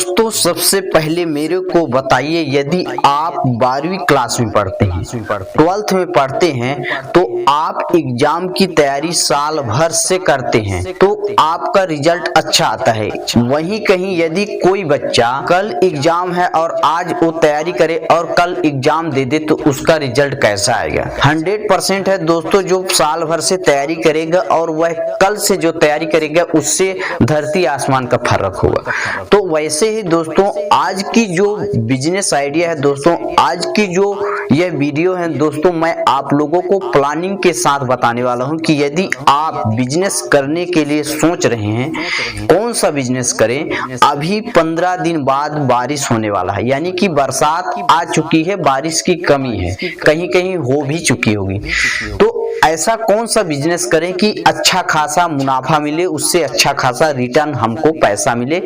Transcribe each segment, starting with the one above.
दोस्तों सबसे पहले मेरे को बताइए, यदि आप 12वीं क्लास में पढ़ते हैं, 12th में पढ़ते हैं, तो आप एग्जाम की तैयारी साल भर से करते हैं तो आपका रिजल्ट अच्छा आता है। वहीं कहीं यदि कोई बच्चा कल एग्जाम है और आज वो तैयारी करे और कल एग्जाम दे दे तो उसका रिजल्ट कैसा आएगा? 100% है दोस्तों, जो साल भर से तैयारी करेगा और वह कल से जो तैयारी करेगा उससे धरती आसमान का फर्क होगा। तो वैसे ही दोस्तों आज की जो बिजनेस आइडिया है दोस्तों, आज की जो यह वीडियो है दोस्तों, मैं आप लोगों को प्लानिंग के साथ बताने वाला हूं कि यदि आप बिजनेस करने के लिए सोच रहे हैं कौन सा बिजनेस करें। अभी 15 दिन बाद बारिश होने वाला है, यानी कि बरसात आ चुकी है, बारिश की कमी है, कहीं कहीं हो भी चुकी होगी। तो ऐसा कौन सा बिजनेस करें कि अच्छा खासा मुनाफा मिले, उससे अच्छा खासा रिटर्न हमको पैसा मिले।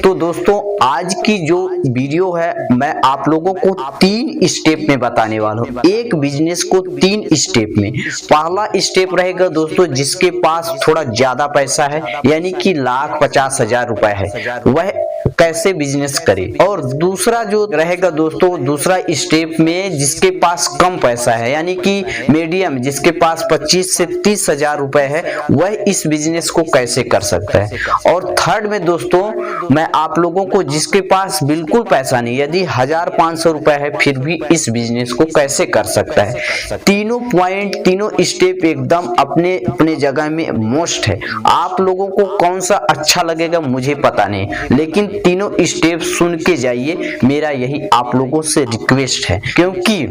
तो दोस्तों आज की जो वीडियो है मैं आप लोगों को 3 स्टेप में बताने वाला हूँ। एक बिजनेस को 3 स्टेप में। पहला स्टेप रहेगा दोस्तों जिसके पास थोड़ा ज्यादा पैसा है, यानी कि 1,50,000 रुपए है, वह कैसे बिजनेस करे। और दूसरा जो रहेगा दोस्तों, दूसरा स्टेप में जिसके पास कम पैसा है, यानी कि मीडियम, जिसके पास 25 से 30,000 रुपए है, वह इस बिजनेस को कैसे कर सकता है। और थर्ड में दोस्तों मैं आप लोगों को जिसके पास बिल्कुल पैसा नहीं, यदि 1,500 रुपए है, फिर भी इस बिजनेस को कैसे कर सकता है। तीनों पॉइंट, तीनों स्टेप एकदम अपने अपने जगह में मोस्ट है। आप लोगों को कौन सा अच्छा लगेगा मुझे पता नहीं, लेकिन तीनों स्टेप सुन के जाइए, मेरा यही आप लोगों से रिक्वेस्ट है, क्योंकि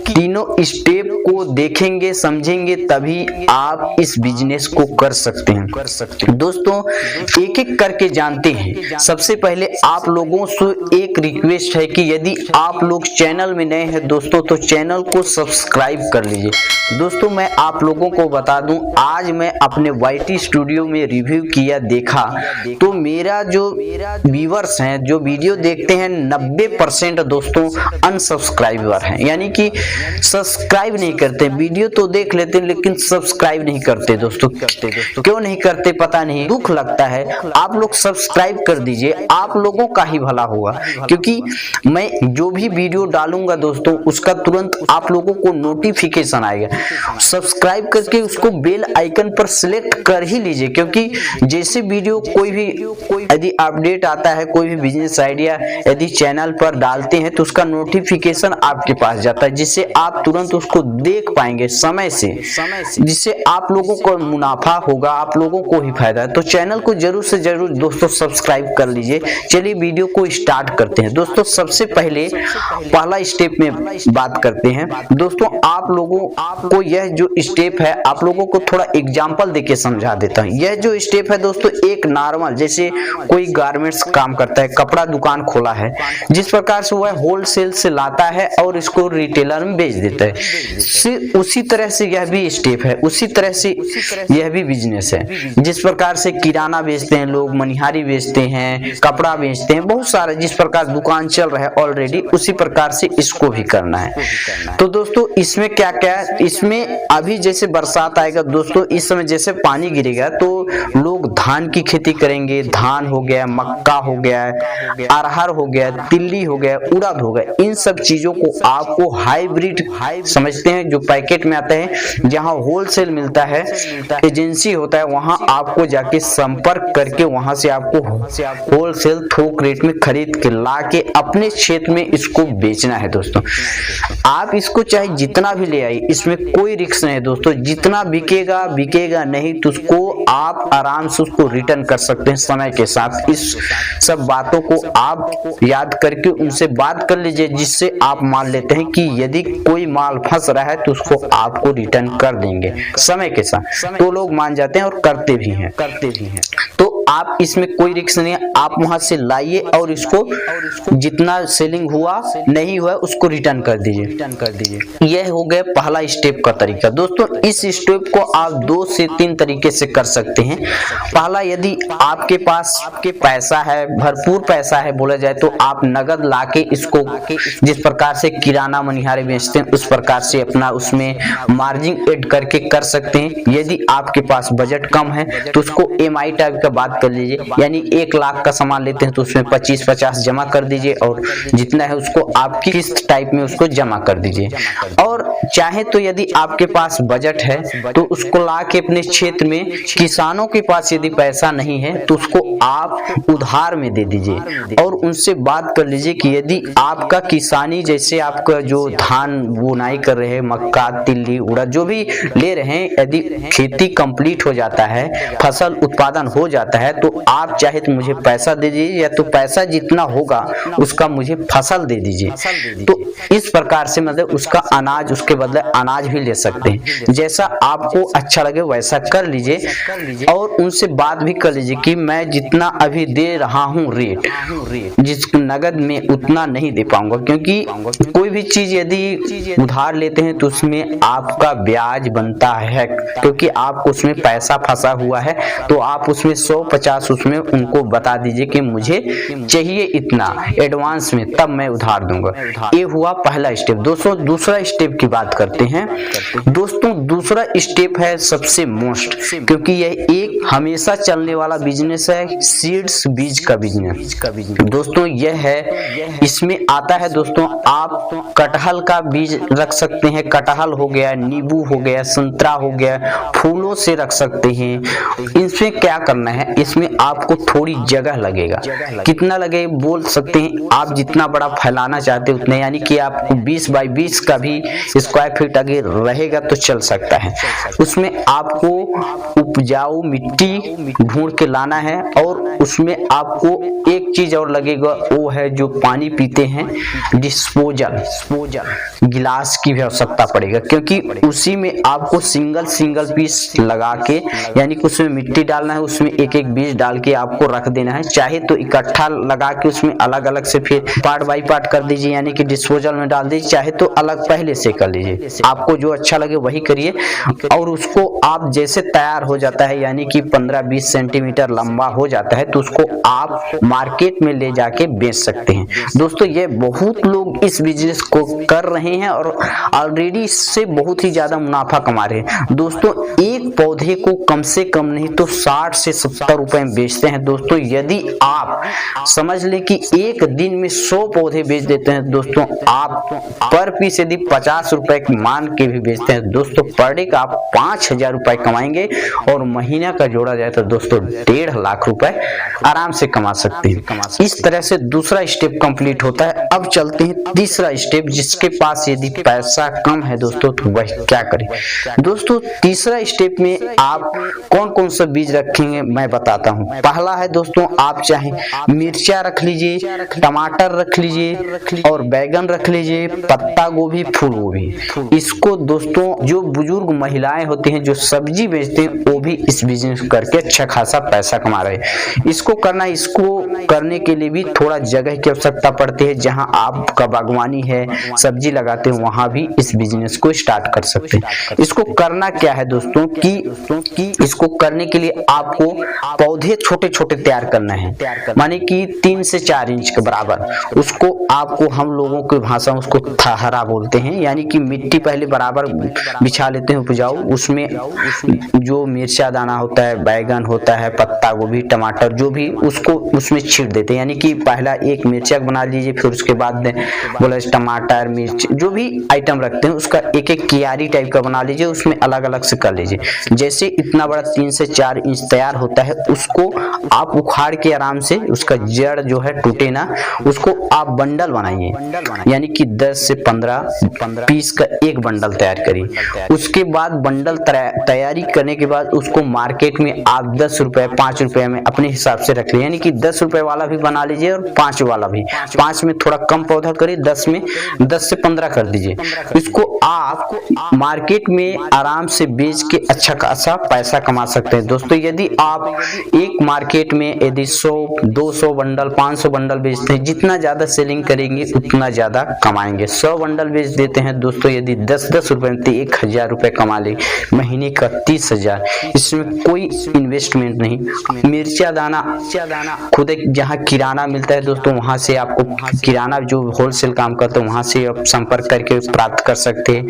तीनों स्टेप को देखेंगे समझेंगे तभी आप इस बिजनेस को कर सकते हैं। दोस्तों एक एक करके जानते हैं। सबसे पहले आप लोगों से एक रिक्वेस्ट है कि यदि आप लोग चैनल में नए हैं दोस्तों तो चैनल को सब्सक्राइब कर लीजिए। दोस्तों मैं आप लोगों को बता दूं, आज मैं अपने YT स्टूडियो में रिव्यू किया, देखा तो मेरा जो व्यूअर्स हैं, जो वीडियो देखते हैं, 90% दोस्तों अनसब्सक्राइबर हैं, यानी कि सब्सक्राइब नहीं करते। वीडियो तो देख लेते हैं लेकिन सब्सक्राइब नहीं करते दोस्तों। क्यों नहीं करते पता नहीं, दुख लगता है। आप लोग सब्सक्राइब कर दीजिए, आप लोगों का ही भला होगा, क्योंकि मैं जो भी वीडियो डालूंगा दोस्तों उसका तुरंत आप लोगों को नोटिफिकेशन आएगा। सब्सक्राइब करके उसको बेल आइकन पर सिलेक्ट कर ही लीजिए, क्योंकि जैसे वीडियो कोई यदि अपडेट आता है, कोई भी बिजनेस आइडिया यदि चैनल पर डालते हैं तो उसका नोटिफिकेशन आपके पास जाता है, जिससे आप तुरंत उसको देख पाएंगे समय से, जिससे आप लोगों को मुनाफा होगा, आप लोगों को ही फायदा है। तो चैनल को जरूर से जरूर दोस्तों सब्सक्राइब कर लीजिए। चलिए वीडियो को स्टार्ट करते हैं। दोस्तों सबसे पहले पहला स्टेप में बात करते हैं। दोस्तों आप लोगों को यह जो स्टेप है आप लोगों को थोड़ा एग्जांपल देके समझा देता हूं। यह जो स्टेप है दोस्तों एक नॉर्मल, जैसे कोई गारमेंट्स काम करता है, कपड़ा दुकान खोला है, जिस प्रकार से वह होलसेल से लाता है और इसको रिटेलर में बेच देता है, उसी तरह से यह भी स्टेप है, उसी तरह से यह भी बिजनेस है। जिस प्रकार से किराना बेचते हैं लोग, मनिहारी बेचते हैं, कपड़ा बेचते हैं, बहुत सारे जिस प्रकार दुकान चल रहा है ऑलरेडी, उसी प्रकार से इसको भी करना है। तो दोस्तों इसमें क्या क्या है, इसमें अभी जैसे बरसात आएगा दोस्तों, इस समय जैसे पानी गिरेगा तो लोग धान की खेती करेंगे। धान हो गया, मक्का हो गया, अरहर हो गया, तिल्ली हो गया, उड़द हो गया, इन सब चीजों को आपको हाइब्रिड समझते हैं, जो पैकेट में आता है, जहां होलसेल मिलता है, एजेंसी होता है, वहां आपको जाके संपर्क करके वहां से आपको होलसेल थोक रेट में खरीद के ला के अपने क्षेत्र में इसको बेचना है। दोस्तों आप इसको चाहे जितना भी ले आइए, इसमें कोई रिस्क नहीं है दोस्तों। जितना बिकेगा नहीं तो उसको आप आराम से उसको रिटर्न कर सकते हैं समय के साथ। इस सब बातों को आप याद करके उनसे बात कर लीजिए, जिससे आप मान लेते हैं कि यदि कोई माल फंस रहा है तो उसको आपको रिटर्न कर देंगे समय के साथ। तो लोग मान जाते हैं और करते भी हैं। तो आप इसमें कोई रिस्क नहीं है, आप वहां से लाइए और इसको जितना सेलिंग हुआ नहीं हुआ उसको रिटर्न कर दीजिए। यह हो गया पहला स्टेप का तरीका। दोस्तों इस स्टेप को आप 2 से 3 तरीके से कर सकते हैं। पहला, यदि आपके पास पैसा है, भरपूर पैसा है बोला जाए, तो आप नगद लाके इसको जिस प्रकार से किराना मनिहारी बेचते हैं उस प्रकार से अपना उसमें मार्जिन ऐड करके कर सकते हैं। यदि आपके पास बजट कम है तो उसको EMI टाइप का बात कर लीजिए, यानी 1 लाख का सामान लेते हैं तो उसमें 25-50 जमा कर दीजिए और जितना है उसको आप किस्त टाइप में उसको जमा कर दीजिए। और चाहे तो यदि आपके पास बजट है तो उसको ला के अपने क्षेत्र में किसानों के पास यदि पैसा नहीं है तो उसको आप उधार में दे दीजिए और उनसे बात कर लीजिए कि यदि आपका किसानी, जैसे आपका जो धान बुनाई कर रहे हैं, मक्का, तिल्ली, उड़द जो भी ले रहे हैं, यदि खेती कंप्लीट हो जाता है, फसल उत्पादन हो जाता है तो आप चाहे तो मुझे पैसा दे दीजिए या तो पैसा जितना होगा उसका मुझे फसल दे दीजिए। तो इस प्रकार से मतलब उसका अनाज, उसके बदले अनाज भी ले सकते हैं। जैसा आपको अच्छा लगे वैसा कर लीजिए और उनसे बात भी कर लीजिए कि मैं जितना अभी दे रहा हूँ रेट, जिस नगद में उतना नहीं दे पाऊंगा, क्योंकि कोई भी चीज यदि उधार लेते हैं तो उसमें आपका ब्याज बनता है, क्योंकि आपको उसमें पैसा फंसा हुआ है। तो आप उसमें 150 उसमें उनको बता दीजिए कि मुझे चाहिए इतना एडवांस में, तब मैं उधार दूंगा। ये हुआ पहला स्टेप। दोस्तों दूसरा स्टेप की बात करते हैं। दोस्तों दूसरा स्टेप है सबसे मोस्ट, क्योंकि यह एक हमेशा चलने वाला बिजनेस है, सीड्स, बीज का बिजनेस। दोस्तों यह है, इसमें आता है दोस्तों आप कटहल का बीज रख सकते हैं, कटहल हो गया, नींबू हो गया, संतरा हो गया, फूलों से रख सकते हैं। इसमें क्या करना है, इसमें आपको थोड़ी जगह लगेगा। कितना लगे बोल सकते हैं आप, जितना बड़ा फैलाना चाहते हैं उतने, यानी कि आपको 20 बाई 20 का भी स्क्वायर फीट अगर रहेगा तो चल सकता है। उसमें आपको उपजाऊ मिट्टी ढूंढ के लाना है और उसमें आपको एक चीज और लगेगा, वो है जो पानी पीते हैं डिस्पोजल गिलास की भी आवश्यकता पड़ेगा, क्योंकि उसी में आपको सिंगल पीस लगा के, यानी कि उसमें मिट्टी डालना है, उसमें एक एक बीज डाल के आपको रख देना है। चाहे तो इकट्ठा लगा के उसमें अलग अलग से फिर पार्ट बाई पार्ट कर दीजिए, यानी कि डिस्पोजल में डाल दीजिए, चाहे तो अलग पहले से कर लीजिए, आपको जो अच्छा लगे वही करिए। और उसको आप जैसे तैयार हो जाता है, यानी कि 15-20 सेंटीमीटर लंबा हो जाता है, तो उसको आप मार्केट में ले जाके बेच सकते हैं। दोस्तों ये बहुत लोग इस बिजनेस को कर रहे हैं और ऑलरेडी इससे बहुत ही ज्यादा मुनाफा कमा रहे हैं। दोस्तों एक पौधे को कम से कम नहीं तो 60 से 70 रुपए में बेचते हैं। दोस्तों यदि आप समझ लें कि एक दिन में 100 पौधे बेच देते हैं दोस्तों, आप पर पीस यदि 50 रुपए की मान के भी बेचते हैं दोस्तों, पर डे का आप 5000 रुपए कमाएंगे और महीना का जोड़ा जाए तो दोस्तों 1.5 लाख रुपए आराम से कमा सकते हैं। इस तरह से दूसरा स्टेप कंप्लीट होता है। अब चलते हैं तीसरा स्टेप, जिसके पास यदि पैसा कम है दोस्तों तो वह क्या करे। दोस्तों तीसरा स्टेप में आप कौन कौन सा बीज रखेंगे मैं बताता हूँ। पहला है दोस्तों, आप चाहे मिर्चा रख लीजिए, टमाटर रख लीजिए और बैगन रख लीजिए, पत्ता गोभी, फूल गोभी। इसको दोस्तों जो बुजुर्ग महिलाएं होती हैं जो सब्जी बेचते हैं वो भी इस बिजनेस करके अच्छा खासा पैसा कमा रहे हैं। इसको करने के लिए भी थोड़ा जगह की आवश्यकता पड़ती है। जहां आपका बागवानी है, सब्जी लगाते हैं, वहां भी इस बिजनेस को स्टार्ट कर सकते हैं। इसको करना क्या है दोस्तों कि इसको करने के लिए आपको पौधे छोटे छोटे तैयार करना है, माने कि 3 से 4 इंच के बराबर। उसको आपको, हम लोगों की भाषा में उसको थहरा बोलते हैं, यानी कि मिट्टी पहले बराबर बिछा लेते हैं उपजाऊ, उसमें जो मिर्चा दाना होता है, बैगन होता है, पत्ता गोभी, टमाटर जो भी, उसको उसमें छीट देते हैं। यानी कि पहला एक मिर्चा बना लीजिए, फिर उसके बाद बोला टमाटर, मिर्च जो भी आइटम रखते हैं उसका एक एक कियारी टाइप का बना लीजिए, उसमें अलग अलग से कर लीजिए। जैसे इतना बड़ा 3 से 4 इंच तैयार होता है, उसको आप उखाड़ के आराम से, उसका जड़ जो है टूटे ना, उसको आप बंडल बनाइए, यानी कि 10 से 15 पीस का एक बंडल तैयार करिए। उसके बाद बंडल तैयारी करने के बाद उसको मार्केट में आप 10 रुपए 5 रुपए में अपने हिसाब से रख लीजिए, यानी कि 10 रुपए वाला भी बना लीजिए और 5 वाला भी। 5 में थोड़ा कम पौधा करिए, 10 में 10 से 15 कर दीजिए। इसको आप मार्केट में आराम से बेच के अच्छा खासा पैसा कमा सकते हैं। दोस्तों यदि आप एक मार्केट में यदि 100, 200 बंडल, 500 बंडल बेचते हैं, जितना ज्यादा सेलिंग करेंगे उतना ज्यादा कमाएंगे। 100 बंडल बेच देते हैं दोस्तों यदि 10-10 रुपए में, तो 1000 रुपए कमा ले, महीने का 30,000। इसमें कोई इन्वेस्टमेंट नहीं। मिर्चा दाना खुद एक जहाँ किराना मिलता है दोस्तों, वहां से आपको किराना जो होलसेल काम करते हैं वहां से आप संपर्क करके प्राप्त कर सकते हैं।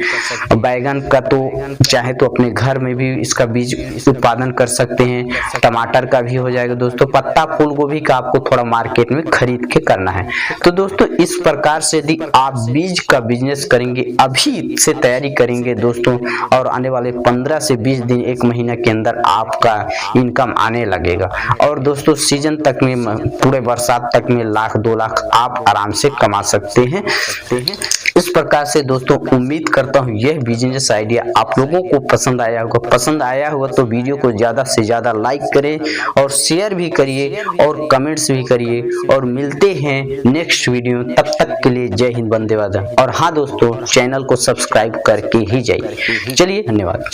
बैगन का तो चाहे तो अपने घर में भी इसका बीज उत्पादन कर सकते हैं। टमाटर टमाटर का भी हो जाएगा दोस्तों, पत्ता फूल गोभी का आपको थोड़ा मार्केट में खरीद के करना है। तो दोस्तों इस प्रकार से यदि आप बीज का बिजनेस करेंगे, अभी से तैयारी करेंगे दोस्तों, और आने वाले 15 से 20 दिन 1 महीना के अंदर आपका इनकम आने लगेगा। और दोस्तों सीजन तक में, पूरे बरसात तक में 1 लाख 2 लाख आप आराम से कमा सकते हैं। इस प्रकार से दोस्तों उम्मीद करता हूँ यह बिजनेस आइडिया आप लोगों को पसंद आया होगा। पसंद आया हुआ तो वीडियो को ज्यादा से ज्यादा लाइक करें और शेयर भी करिए और कमेंट्स भी करिए, और मिलते हैं नेक्स्ट वीडियो। तब तक के लिए जय हिंद, वंदे मातरम। और हाँ दोस्तों, चैनल को सब्सक्राइब करके ही जाइए। चलिए, धन्यवाद।